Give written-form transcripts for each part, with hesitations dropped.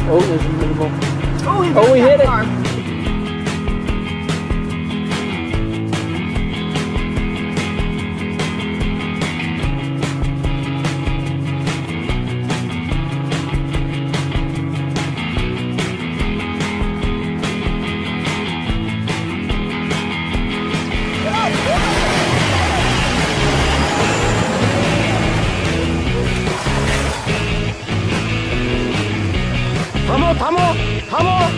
Oh, there's a minimal. Oh, we hit it. Vamos!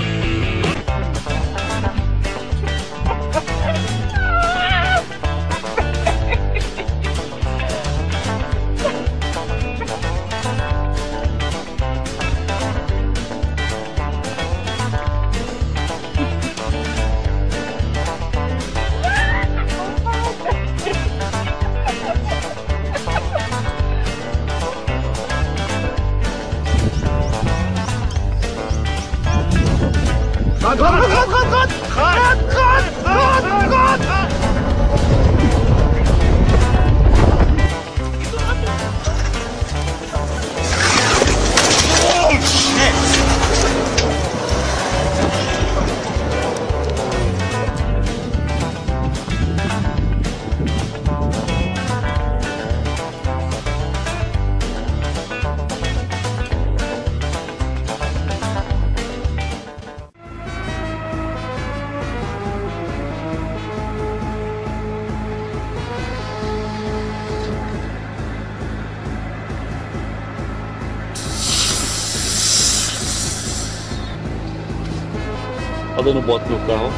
Tá dando bote no carro.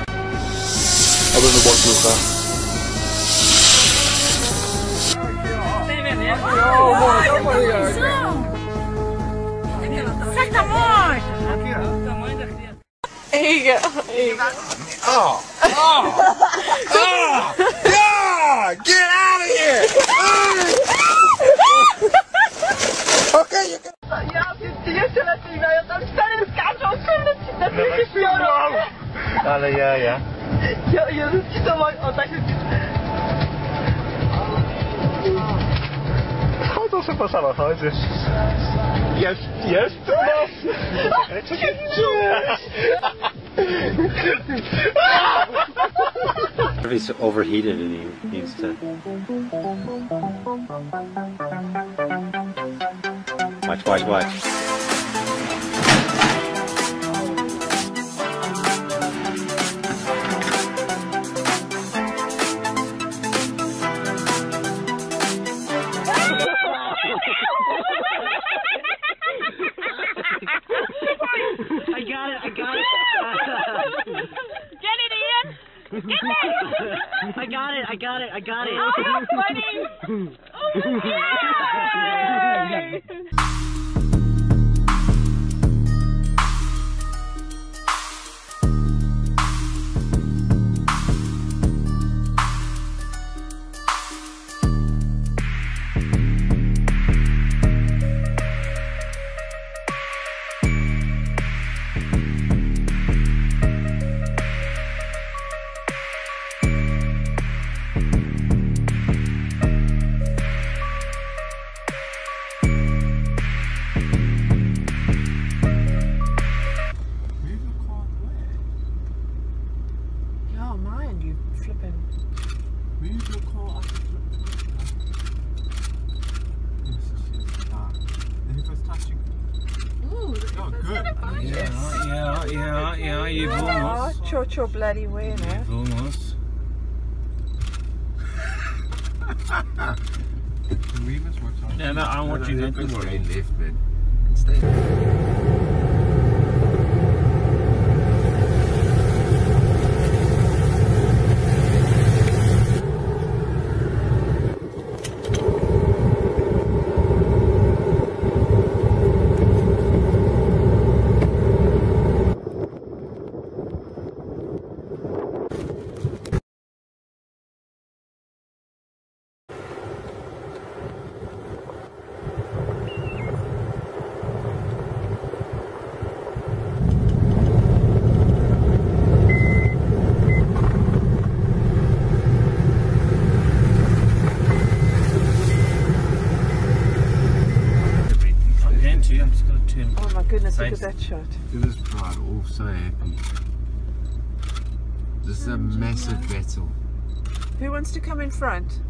Tá dando bote no carro. Tem veneno. Sai da morte. Aqui, ó. O tamanho da criança. Here you go. Oh! Yeah! Get out of here! Okay, you can. Ale ja. Chodzą sobie po samochodzie. Jest tu nas! He's overheated and he needs to. Watch. I got it. Get it, Ian. Get it. I got it. Oh, how funny. Oh, yay. Ja, you've almost. Oh, short your bloody way now. You've almost. No, I want you to go worry. Lift, man. Stay. Tim. Oh my goodness, look at Thanks. that shot. Look at this pride, all so happy. This is a massive battle. Who wants to come in front?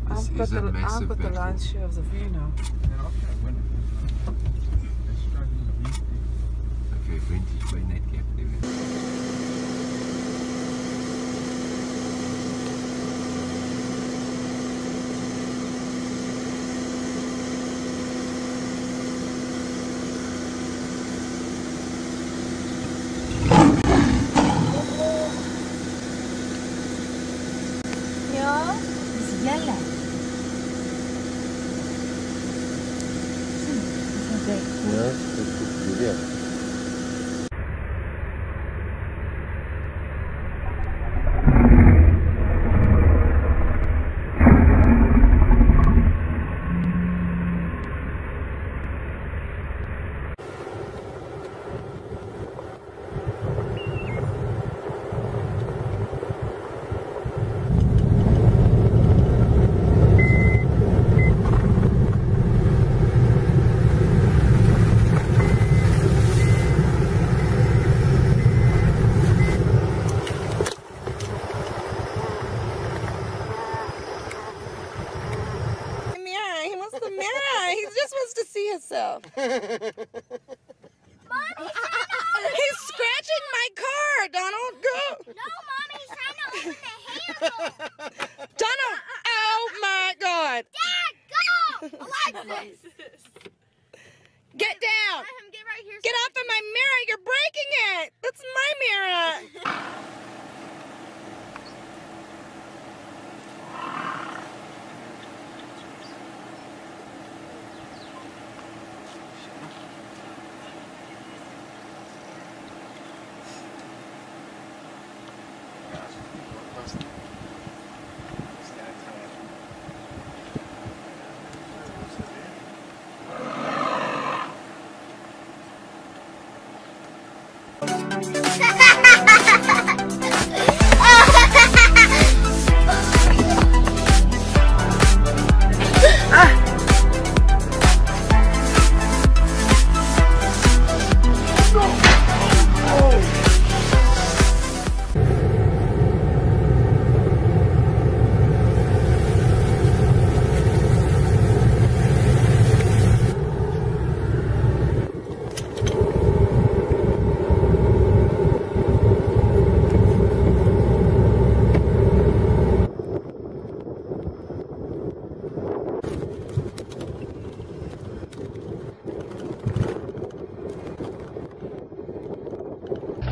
This is a massive I've got the battle. lion's share of the view now. Okay, vintage by net gap there. Ja, das ist Jelle. Ja, das ist gut. He wants the mirror. He just wants to see himself. He's scratching my car, Donald. Go. No, Mommy, he's trying to open the handle. Donald. Oh my God. Dad, go! Alexis! Get down. Let him get right here. Get off of my mirror. You're breaking it. That's my mirror.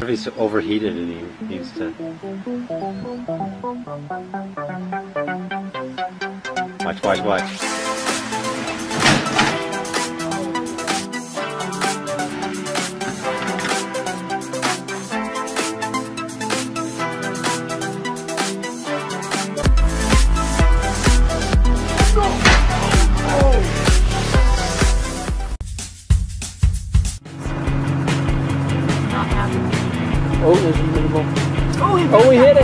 He's overheated and he needs to. Watch. Oh, he hit